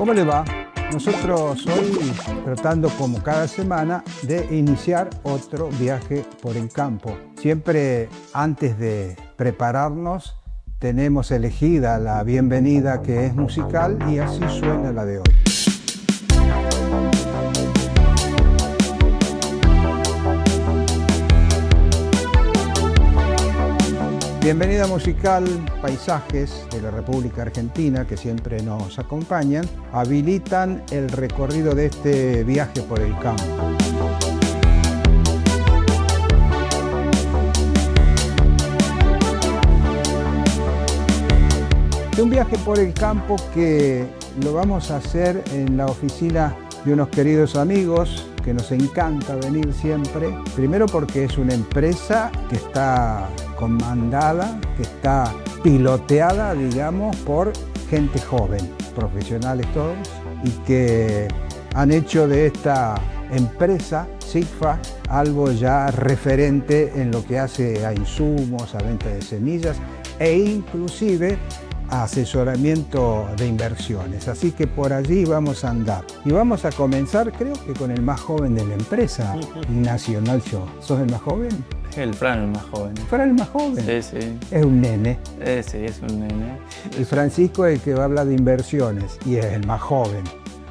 ¿Cómo le va? Nosotros hoy tratando como cada semana de iniciar otro viaje por el campo. Siempre antes de prepararnos tenemos elegida la bienvenida que es musical y así suena la de hoy. Bienvenida musical, paisajes de la República Argentina que siempre nos acompañan, habilitan el recorrido de este viaje por el campo. Es un viaje por el campo que lo vamos a hacer en la oficina de unos queridos amigos que nos encanta venir siempre. Primero porque es una empresa que está comandada, que está piloteada, digamos, por gente joven, profesionales todos, y que han hecho de esta empresa, SIGFA, algo ya referente en lo que hace a insumos, a venta de semillas e inclusive a asesoramiento de inversiones. Así que por allí vamos a andar. Y vamos a comenzar, creo que con el más joven de la empresa, Ignacio. ¿Sos el más joven? El Fran el más joven. ¿Fran el más joven? Sí, sí. Es un nene. Sí, es un nene. Y Francisco es el que va a hablar de inversiones y es el más joven.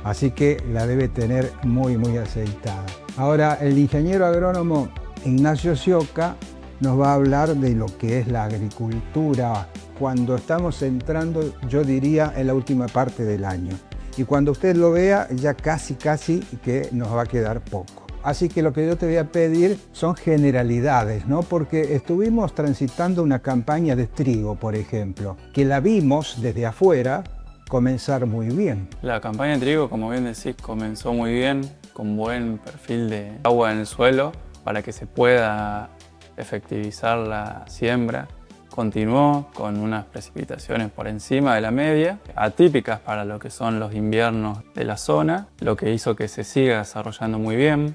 Así que la debe tener muy aceitada. Ahora, el ingeniero agrónomo Ignacio Sioca nos va a hablar de lo que es la agricultura cuando estamos entrando, yo diría, en la última parte del año. Y cuando usted lo vea, ya casi que nos va a quedar poco. Así que lo que yo te voy a pedir son generalidades, ¿no? Porque estuvimos transitando una campaña de trigo, por ejemplo, que la vimos desde afuera comenzar muy bien. La campaña de trigo, como bien decís, comenzó muy bien, con buen perfil de agua en el suelo para que se pueda efectivizar la siembra. Continuó con unas precipitaciones por encima de la media, atípicas para lo que son los inviernos de la zona, lo que hizo que se siga desarrollando muy bien.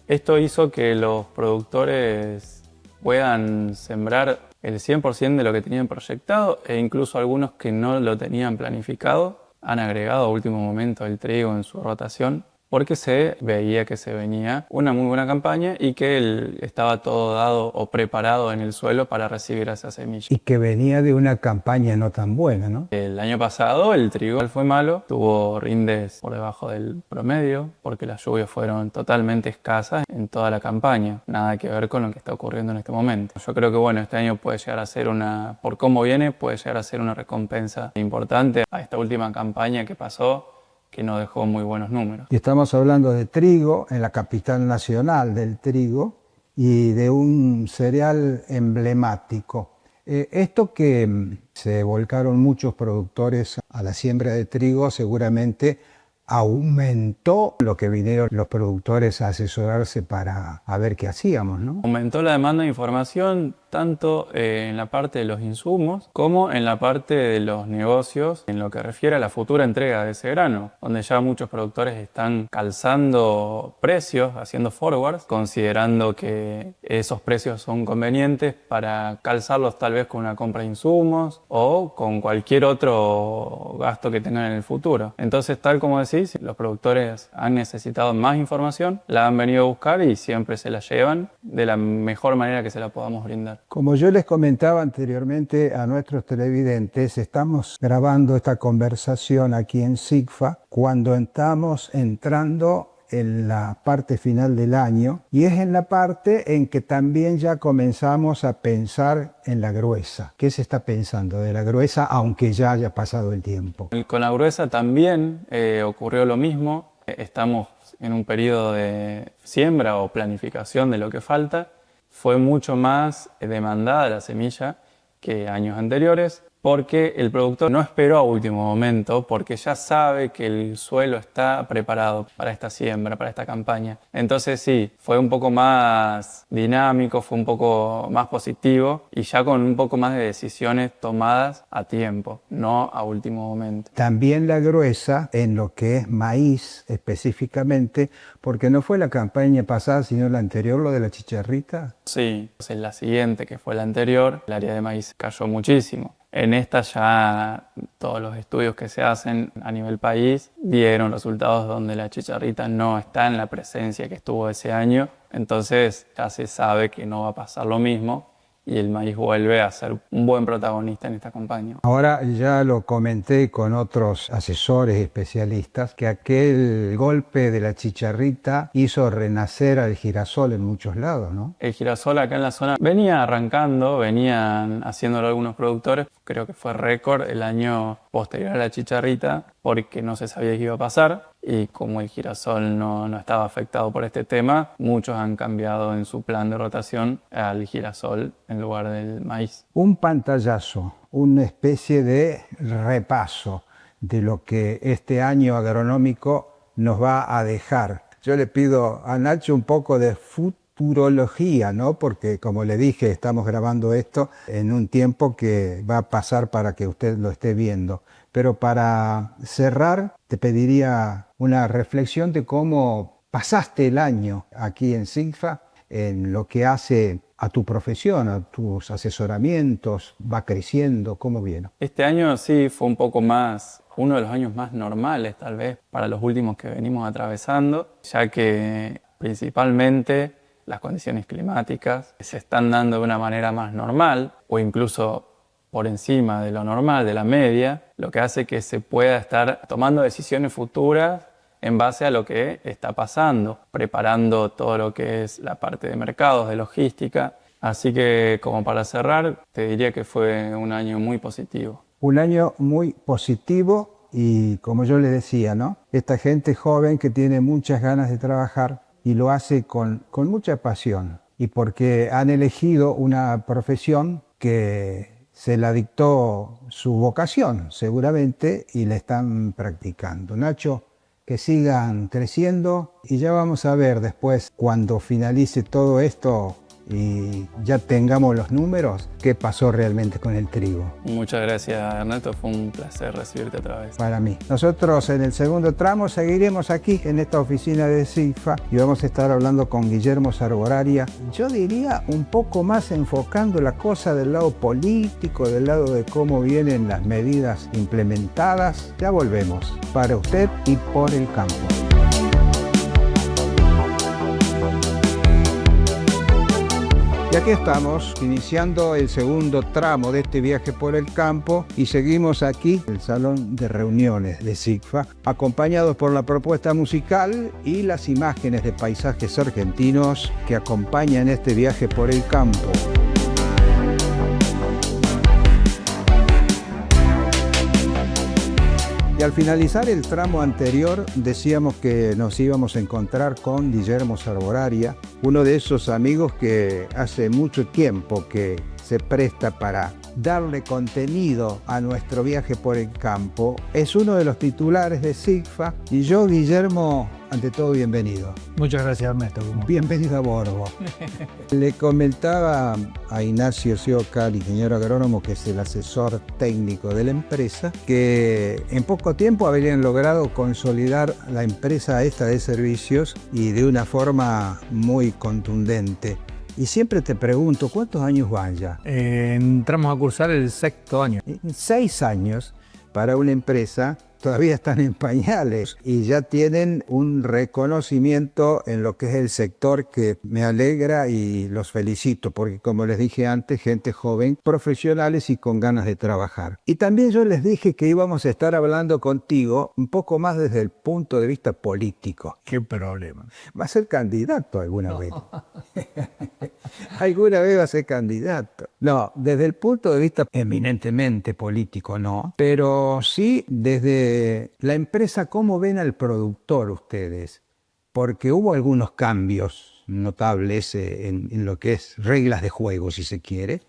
Esto hizo que los productores puedan sembrar el 100% de lo que tenían proyectado e incluso algunos que no lo tenían planificado han agregado a último momento el trigo en su rotación porque se veía que se venía una muy buena campaña y que estaba todo dado o preparado en el suelo para recibir esa semilla. Y que venía de una campaña no tan buena, ¿no? El año pasado el trigo fue malo, tuvo rindes por debajo del promedio porque las lluvias fueron totalmente escasas en toda la campaña. Nada que ver con lo que está ocurriendo en este momento. Yo creo que bueno, este año puede llegar a ser por cómo viene, puede llegar a ser una recompensa importante a esta última campaña que pasó, que nos dejó muy buenos números. Y estamos hablando de trigo, en la capital nacional del trigo, y de un cereal emblemático. Esto que se volcaron muchos productores a la siembra de trigo seguramente aumentó lo que vinieron los productores a asesorarse para ver qué hacíamos, ¿no? Aumentó la demanda de información tanto en la parte de los insumos como en la parte de los negocios en lo que refiere a la futura entrega de ese grano, donde ya muchos productores están calzando precios, haciendo forwards, considerando que esos precios son convenientes para calzarlos tal vez con una compra de insumos o con cualquier otro gasto que tengan en el futuro. Entonces, tal como decís, los productores han necesitado más información, la han venido a buscar y siempre se la llevan de la mejor manera que se la podamos brindar. Como yo les comentaba anteriormente a nuestros televidentes, estamos grabando esta conversación aquí en SIGFA cuando estamos entrando en la parte final del año y es en la parte en que también ya comenzamos a pensar en la gruesa. ¿Qué se está pensando de la gruesa aunque ya haya pasado el tiempo? Con la gruesa también ocurrió lo mismo. Estamos en un periodo de siembra o planificación de lo que falta. Fue mucho más demandada la semilla que años anteriores porque el productor no esperó a último momento porque ya sabe que el suelo está preparado para esta siembra, para esta campaña. Entonces sí, fue un poco más dinámico, fue un poco más positivo y ya con un poco más de decisiones tomadas a tiempo, no a último momento. También la gruesa en lo que es maíz específicamente, porque no fue la campaña pasada sino la anterior, lo de la chicharrita. Sí, en la siguiente que fue la anterior, el área de maíz cayó muchísimo. En esta ya todos los estudios que se hacen a nivel país dieron resultados donde la chicharrita no está en la presencia que estuvo ese año, entonces ya se sabe que no va a pasar lo mismo y el maíz vuelve a ser un buen protagonista en esta campaña. Ahora ya lo comenté con otros asesores especialistas que aquel golpe de la chicharrita hizo renacer al girasol en muchos lados, ¿no? El girasol acá en la zona venía arrancando, venían haciéndolo algunos productores, creo que fue récord el año posterior a la chicharrita porque no se sabía qué iba a pasar y como el girasol no estaba afectado por este tema, muchos han cambiado en su plan de rotación al girasol en lugar del maíz. Un pantallazo, una especie de repaso de lo que este año agronómico nos va a dejar. Yo le pido a Nacho un poco de futurología, ¿no? Porque como le dije, estamos grabando esto en un tiempo que va a pasar para que usted lo esté viendo. Pero para cerrar, te pediría una reflexión de cómo pasaste el año aquí en SIGFA en lo que hace a tu profesión, a tus asesoramientos, va creciendo, ¿cómo viene? Este año sí fue un poco más, uno de los años más normales tal vez para los últimos que venimos atravesando, ya que principalmente las condiciones climáticas se están dando de una manera más normal o incluso por encima de lo normal, de la media, lo que hace que se pueda estar tomando decisiones futuras en base a lo que está pasando, preparando todo lo que es la parte de mercados, de logística. Así que como para cerrar, te diría que fue un año muy positivo. Un año muy positivo y como yo le decía, ¿no? Esta gente joven que tiene muchas ganas de trabajar y lo hace con mucha pasión y porque han elegido una profesión que se la dictó su vocación seguramente y la están practicando. Nacho, que sigan creciendo y ya vamos a ver después cuando finalice todo esto y ya tengamos los números, qué pasó realmente con el trigo. Muchas gracias, Ernesto, fue un placer recibirte otra vez. Para mí. Nosotros en el segundo tramo seguiremos aquí en esta oficina de SIGFA y vamos a estar hablando con Guillermo Sarboraria, yo diría un poco más enfocando la cosa del lado político, del lado de cómo vienen las medidas implementadas. Ya volvemos, para usted y por el campo. Y aquí estamos, iniciando el segundo tramo de este viaje por el campo y seguimos aquí en el salón de reuniones de SIGFA, acompañados por la propuesta musical y las imágenes de paisajes argentinos que acompañan este viaje por el campo. Y al finalizar el tramo anterior decíamos que nos íbamos a encontrar con Guillermo Sarboraria, uno de esos amigos que hace mucho tiempo que se presta para darle contenido a nuestro viaje por el campo. Es uno de los titulares de SIGFA y yo, Guillermo, ante todo bienvenido. Muchas gracias, Ernesto. Bienvenido a bordo. Le comentaba a Ignacio Siocal, ingeniero agrónomo, que es el asesor técnico de la empresa, que en poco tiempo habrían logrado consolidar la empresa esta de servicios y de una forma muy contundente. Y siempre te pregunto, ¿cuántos años van ya? Entramos a cursar el 6º año. 6 años para una empresa, todavía están en pañales y ya tienen un reconocimiento en lo que es el sector que me alegra y los felicito porque, como les dije antes, gente joven, profesionales y con ganas de trabajar. Y también yo les dije que íbamos a estar hablando contigo un poco más desde el punto de vista político. ¿Qué problema? ¿Va a ser candidato alguna vez? ¿Alguna vez va a ser candidato? No, desde el punto de vista eminentemente político no, pero sí desde la empresa, ¿cómo ven al productor ustedes? Porque hubo algunos cambios notables en lo que es reglas de juego, si se quiere,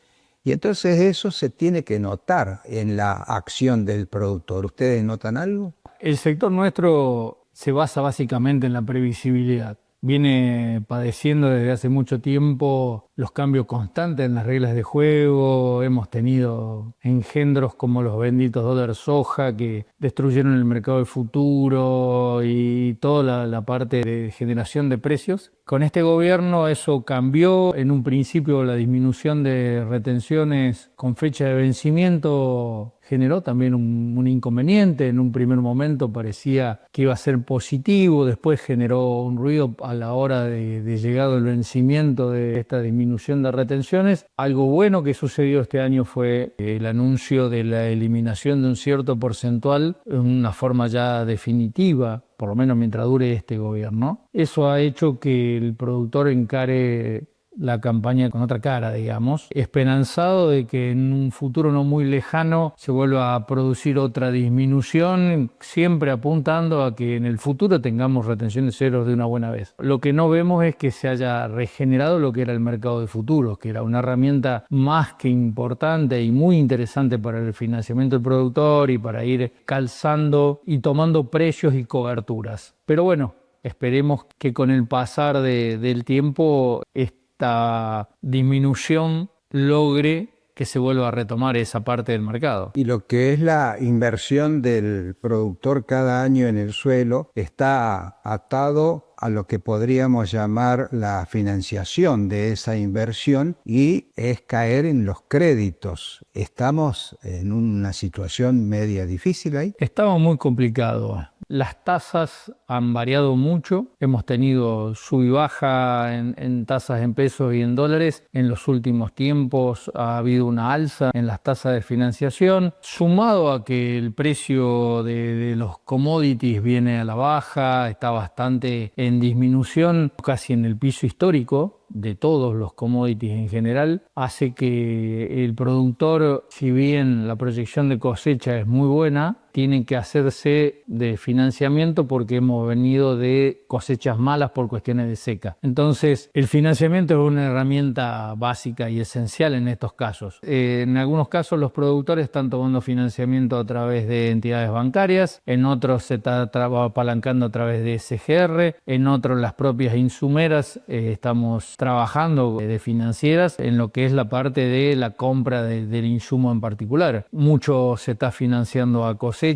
y entonces eso se tiene que notar en la acción del productor. ¿Ustedes notan algo? El sector nuestro se basa básicamente en la previsibilidad. Viene padeciendo desde hace mucho tiempo los cambios constantes en las reglas de juego, hemos tenido engendros como los benditos dólares soja que destruyeron el mercado del futuro y toda la parte de generación de precios. Con este gobierno eso cambió. En un principio la disminución de retenciones con fecha de vencimiento generó también un inconveniente. En un primer momento parecía que iba a ser positivo, después generó un ruido a la hora de llegado el vencimiento de esta disminución de retenciones. Algo bueno que sucedió este año fue el anuncio de la eliminación de un cierto porcentual en una forma ya definitiva, por lo menos mientras dure este gobierno. Eso ha hecho que el productor encare la campaña con otra cara, digamos, esperanzado de que en un futuro no muy lejano se vuelva a producir otra disminución, siempre apuntando a que en el futuro tengamos retenciones cero de una buena vez. Lo que no vemos es que se haya regenerado lo que era el mercado de futuros, que era una herramienta más que importante y muy interesante para el financiamiento del productor y para ir calzando y tomando precios y coberturas. Pero bueno, esperemos que con el pasar del tiempo esta disminución logre que se vuelva a retomar esa parte del mercado. Y lo que es la inversión del productor cada año en el suelo está atado a lo que podríamos llamar la financiación de esa inversión y es caer en los créditos. Estamos en una situación media difícil ahí. Estamos muy complicados. Las tasas han variado mucho, hemos tenido sub y baja en tasas en pesos y en dólares. En los últimos tiempos ha habido una alza en las tasas de financiación, sumado a que el precio de los commodities viene a la baja, está bastante en disminución, casi en el piso histórico de todos los commodities en general, hace que el productor, si bien la proyección de cosecha es muy buena, tiene que hacerse de financiamiento porque hemos venido de cosechas malas por cuestiones de seca. Entonces, el financiamiento es una herramienta básica y esencial en estos casos. En algunos casos los productores están tomando financiamiento a través de entidades bancarias, en otros se está apalancando a través de SGR, en otros las propias insumeras estamos trabajando de financieras en lo que es la parte de la compra del insumo en particular. Mucho se está financiando a cosecha,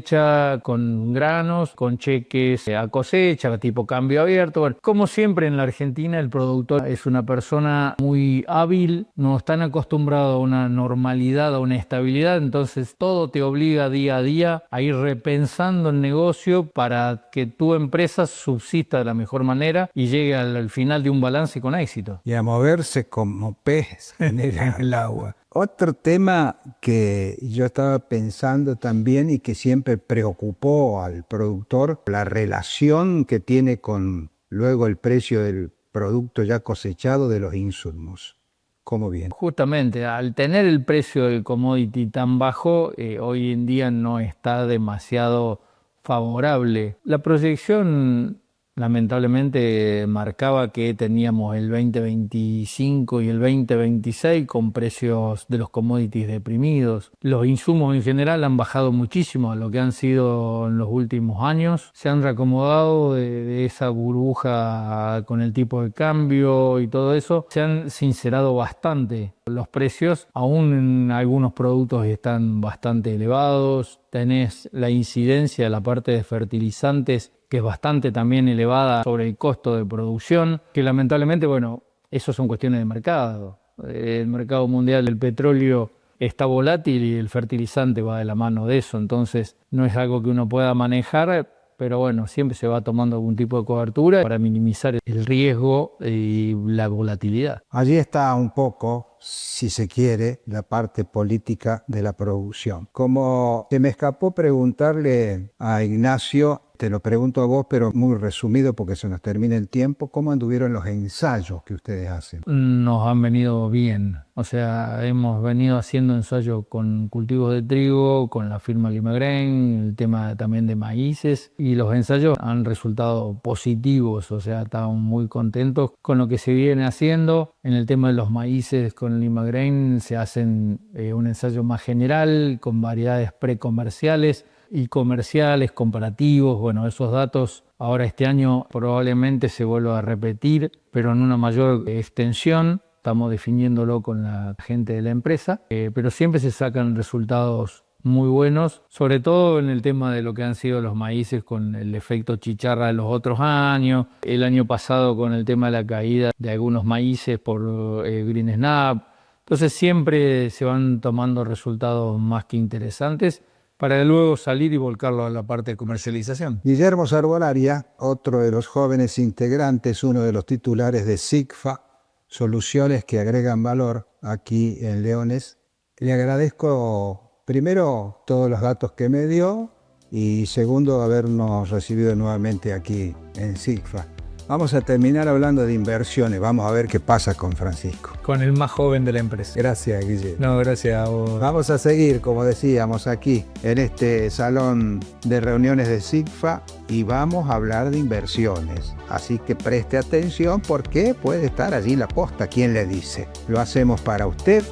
con granos, con cheques a cosecha, tipo cambio abierto. Bueno, como siempre en la Argentina el productor es una persona muy hábil, no están acostumbrados a una normalidad, a una estabilidad, entonces todo te obliga día a día a ir repensando el negocio para que tu empresa subsista de la mejor manera y llegue al final de un balance con éxito. Y a moverse como pez en el agua. Otro tema que yo estaba pensando también y que siempre preocupó al productor, la relación que tiene con luego el precio del producto ya cosechado de los insumos. ¿Cómo viene? Justamente, al tener el precio del commodity tan bajo, hoy en día no está demasiado favorable. La proyección lamentablemente marcaba que teníamos el 2025 y el 2026 con precios de los commodities deprimidos. Los insumos en general han bajado muchísimo a lo que han sido en los últimos años. Se han reacomodado de esa burbuja con el tipo de cambio y todo eso. Se han sincerado bastante. Los precios aún en algunos productos están bastante elevados. Tenés la incidencia de la parte de fertilizantes que es bastante también elevada sobre el costo de producción, que lamentablemente, bueno, eso son cuestiones de mercado. El mercado mundial del petróleo está volátil y el fertilizante va de la mano de eso, entonces no es algo que uno pueda manejar, pero bueno, siempre se va tomando algún tipo de cobertura para minimizar el riesgo y la volatilidad. Allí está un poco, si se quiere, la parte política de la producción. Como se me escapó preguntarle a Ignacio, te lo pregunto a vos, pero muy resumido porque se nos termina el tiempo, ¿cómo anduvieron los ensayos que ustedes hacen? Nos han venido bien, o sea, hemos venido haciendo ensayos con cultivos de trigo, con la firma Limagrain, el tema también de maíces, y los ensayos han resultado positivos, o sea, estamos muy contentos con lo que se viene haciendo. En el tema de los maíces con Limagrain se hacen un ensayo más general, con variedades precomerciales y comerciales, comparativos. Bueno, esos datos ahora este año probablemente se vuelva a repetir, pero en una mayor extensión. estamos definiéndolo con la gente de la empresa, pero siempre se sacan resultados muy buenos, sobre todo en el tema de lo que han sido los maíces con el efecto chicharra de los otros años, el año pasado con el tema de la caída de algunos maíces por Green Snap. Entonces siempre se van tomando resultados más que interesantes para luego salir y volcarlo a la parte de comercialización. Guillermo Sarbolaria, otro de los jóvenes integrantes, uno de los titulares de SIGFA, Soluciones que Agregan Valor, aquí en Leones. Le agradezco primero todos los datos que me dio y segundo habernos recibido nuevamente aquí en SIGFA. Vamos a terminar hablando de inversiones, vamos a ver qué pasa con Francisco. Con el más joven de la empresa. Gracias, Guillermo. No, gracias a vos. Vamos a seguir, como decíamos, aquí en este salón de reuniones de SIGFA y vamos a hablar de inversiones. Así que preste atención porque puede estar allí la posta, ¿quién le dice? Lo hacemos para usted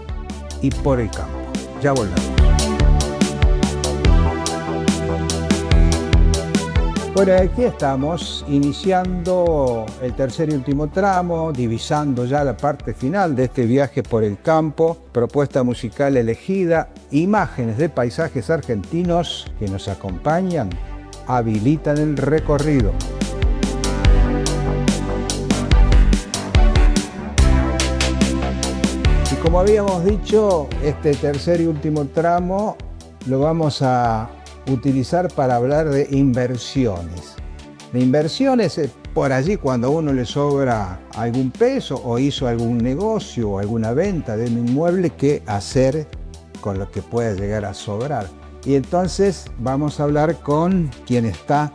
y por el campo. Ya volvemos. Bueno, aquí estamos iniciando el tercer y último tramo, divisando ya la parte final de este viaje por el campo, propuesta musical elegida, imágenes de paisajes argentinos que nos acompañan, habilitan el recorrido. Y como habíamos dicho, este tercer y último tramo lo vamos a utilizar para hablar de inversiones. De inversiones por allí cuando a uno le sobra algún peso o hizo algún negocio o alguna venta de un inmueble, qué hacer con lo que pueda llegar a sobrar. Y entonces vamos a hablar con quien está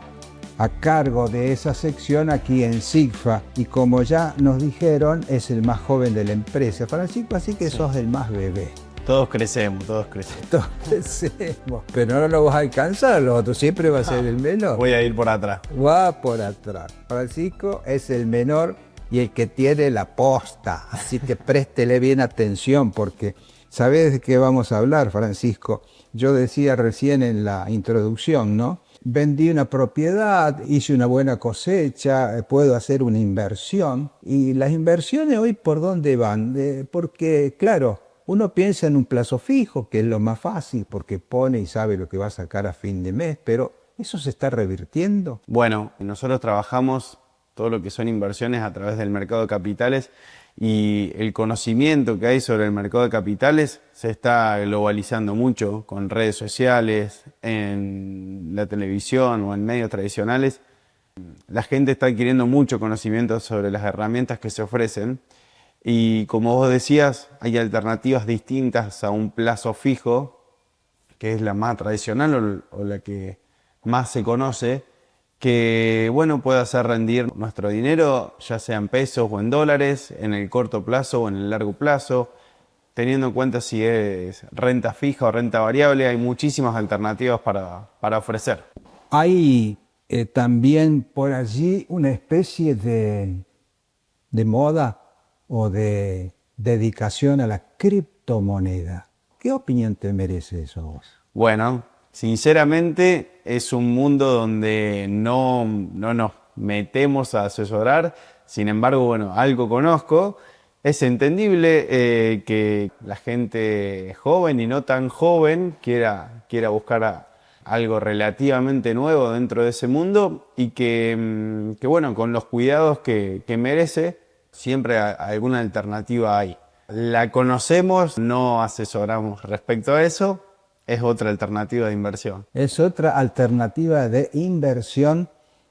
a cargo de esa sección aquí en SIGFA y como ya nos dijeron es el más joven de la empresa. Francisco, así que sos el más bebé. Todos crecemos, todos crecemos. Todos crecemos, pero no lo vas a alcanzar, lo otro siempre va a ser el menor. Voy a ir por atrás. Va por atrás. Francisco es el menor y el que tiene la posta, así que préstele bien atención porque ¿sabés de qué vamos a hablar, Francisco? Yo decía recién en la introducción, ¿no? Vendí una propiedad, hice una buena cosecha, puedo hacer una inversión. Y las inversiones hoy, ¿por dónde van? Porque, claro, uno piensa en un plazo fijo, que es lo más fácil, porque pone y sabe lo que va a sacar a fin de mes, pero ¿eso se está revirtiendo? Bueno, nosotros trabajamos todo lo que son inversiones a través del mercado de capitales y el conocimiento que hay sobre el mercado de capitales se está globalizando mucho con redes sociales, en la televisión o en medios tradicionales. La gente está adquiriendo mucho conocimiento sobre las herramientas que se ofrecen. Y como vos decías, hay alternativas distintas a un plazo fijo, que es la más tradicional o la que más se conoce, que bueno, puede hacer rendir nuestro dinero, ya sea en pesos o en dólares, en el corto plazo o en el largo plazo, teniendo en cuenta si es renta fija o renta variable. Hay muchísimas alternativas para ofrecer. Hay también por allí una especie de moda o de dedicación a la criptomoneda. ¿Qué opinión te merece eso vos? Bueno, sinceramente es un mundo donde no nos metemos a asesorar, sin embargo, bueno, algo conozco. Es entendible que la gente joven y no tan joven quiera buscar algo relativamente nuevo dentro de ese mundo y que bueno, con los cuidados que merece, siempre alguna alternativa hay. La conocemos, no asesoramos respecto a eso, es otra alternativa de inversión. Es otra alternativa de inversión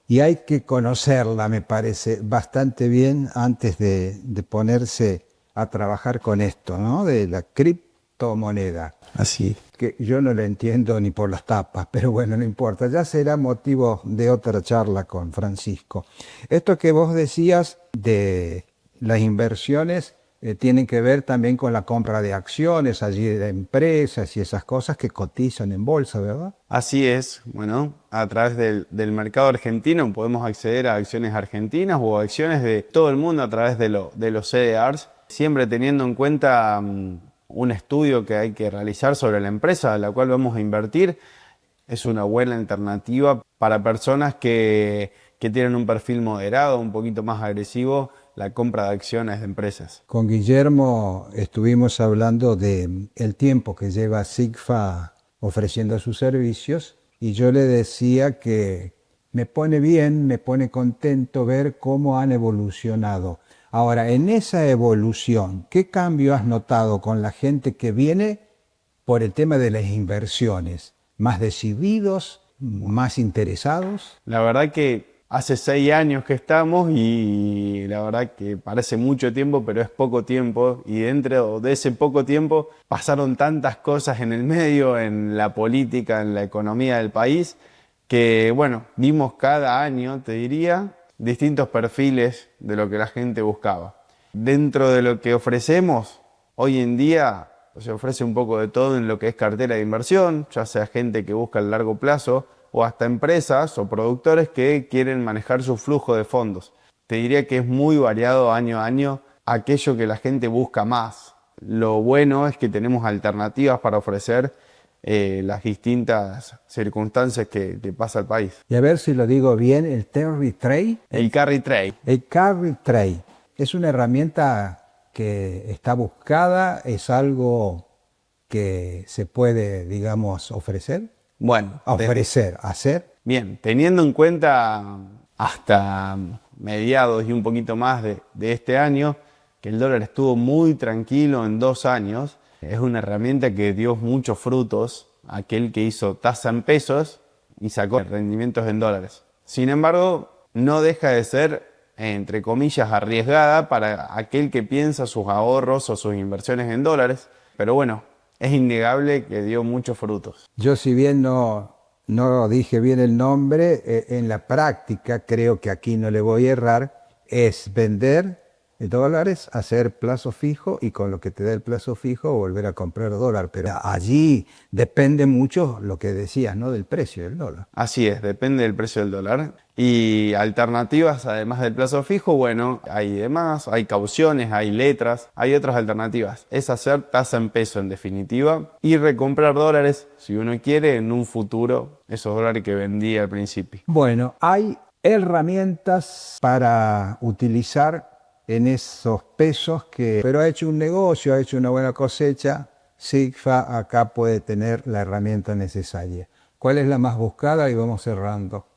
y hay que conocerla, me parece, bastante bien antes de ponerse a trabajar con esto, ¿no? De la criptomoneda. Así. Que yo no la entiendo ni por las tapas, pero bueno, no importa, ya será motivo de otra charla con Francisco. Esto que vos decías de las inversiones tienen que ver también con la compra de acciones allí de empresas y esas cosas que cotizan en bolsa, ¿verdad? Así es. Bueno, a través del mercado argentino podemos acceder a acciones argentinas o acciones de todo el mundo a través de los CDRs, siempre teniendo en cuenta un estudio que hay que realizar sobre la empresa a la cual vamos a invertir. Es una buena alternativa para personas que tienen un perfil moderado, un poquito más agresivo la compra de acciones de empresas. Con Guillermo estuvimos hablando de el tiempo que lleva SIGFA ofreciendo sus servicios y yo le decía que me pone bien, me pone contento ver cómo han evolucionado. Ahora, en esa evolución, ¿qué cambio has notado con la gente que viene por el tema de las inversiones? ¿Más decididos? ¿Más interesados? La verdad que hace 6 años que estamos y la verdad que parece mucho tiempo, pero es poco tiempo. Y dentro de ese poco tiempo pasaron tantas cosas en el medio, en la política, en la economía del país, que bueno, vimos cada año, te diría, distintos perfiles de lo que la gente buscaba. Dentro de lo que ofrecemos, hoy en día se ofrece un poco de todo en lo que es cartera de inversión, ya sea gente que busca el largo plazo o hasta empresas o productores que quieren manejar su flujo de fondos. Te diría que es muy variado año a año aquello que la gente busca más. Lo bueno es que tenemos alternativas para ofrecer las distintas circunstancias que pasa el país. Y a ver si lo digo bien, el carry trade. El carry trade. El carry trade es una herramienta que está buscada, es algo que se puede, digamos, ofrecer. Bueno, hacer. Bien, teniendo en cuenta hasta mediados y un poquito más de este año, que el dólar estuvo muy tranquilo en 2 años, es una herramienta que dio muchos frutos a aquel que hizo tasa en pesos y sacó rendimientos en dólares. Sin embargo, no deja de ser, entre comillas, arriesgada para aquel que piensa sus ahorros o sus inversiones en dólares. Pero bueno, es innegable que dio muchos frutos. Yo, si bien no dije bien el nombre, en la práctica, creo que aquí no le voy a errar, es vender dólares, hacer plazo fijo y con lo que te da el plazo fijo volver a comprar dólar. Pero allí depende mucho lo que decías, ¿no? Del precio del dólar. Así es, depende del precio del dólar. Y alternativas, además del plazo fijo, bueno, hay demás, hay cauciones, hay letras, hay otras alternativas. Es hacer tasa en peso en definitiva y recomprar dólares, si uno quiere, en un futuro, esos dólares que vendía al principio. Bueno, hay herramientas para utilizar en esos pesos pero ha hecho un negocio, ha hecho una buena cosecha. SIGFA acá puede tener la herramienta necesaria. ¿Cuál es la más buscada? Y vamos cerrando.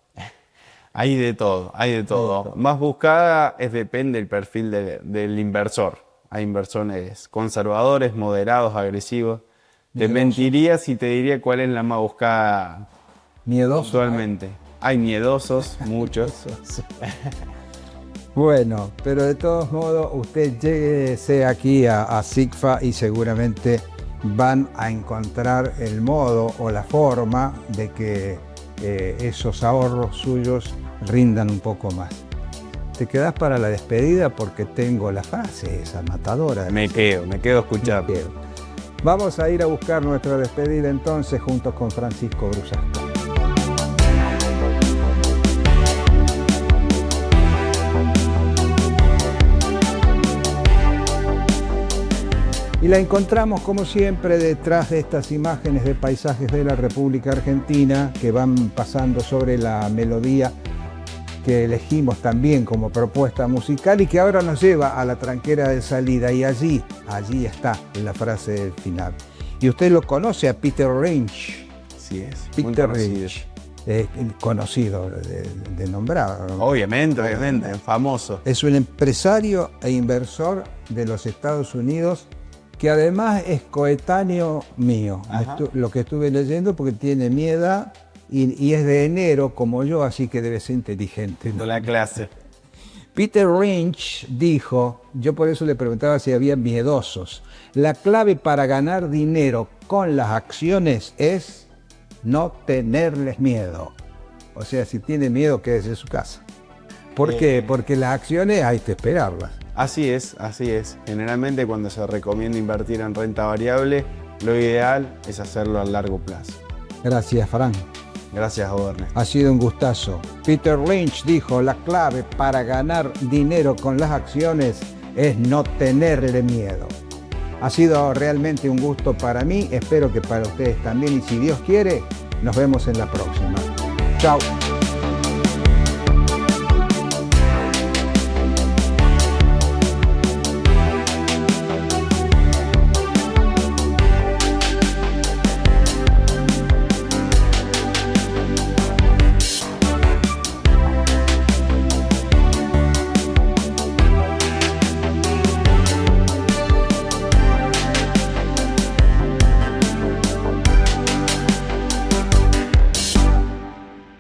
Hay de todo, hay de todo. Más buscada depende del perfil del inversor. Hay inversores conservadores, moderados, agresivos. Te mentiría si te diría cuál es la más buscada. Miedosos. Usualmente. Hay miedosos, muchos. Bueno, pero de todos modos, usted lléguese aquí a SIGFA y seguramente van a encontrar el modo o la forma de que esos ahorros suyos rindan un poco más. Te quedás para la despedida porque tengo la frase esa matadora. Me quedo a escuchar. Vamos a ir a buscar nuestra despedida entonces junto con Francisco Brusasco. Y la encontramos como siempre detrás de estas imágenes de paisajes de la República Argentina que van pasando sobre la melodía que elegimos también como propuesta musical y que ahora nos lleva a la tranquera de salida y allí está la frase del final. Y usted lo conoce a Peter Lynch. Sí es. Peter Lynch. Conocido de nombrar. Obviamente, famoso. Es un empresario e inversor de los Estados Unidos que además es coetáneo mío, lo que estuve leyendo, porque tiene mi edad y es de enero como yo, así que debe ser inteligente, ¿no? La clase. Peter Lynch dijo, yo por eso le preguntaba si había miedosos, la clave para ganar dinero con las acciones es no tenerles miedo. O sea, si tiene miedo, quédese en su casa. ¿Por qué? Porque las acciones hay que esperarlas. Así es. Generalmente cuando se recomienda invertir en renta variable, lo ideal es hacerlo a largo plazo. Gracias, Fran. Gracias, Ernesto. Ha sido un gustazo. Peter Lynch dijo, la clave para ganar dinero con las acciones es no tenerle miedo. Ha sido realmente un gusto para mí, espero que para ustedes también y si Dios quiere, nos vemos en la próxima. Chao.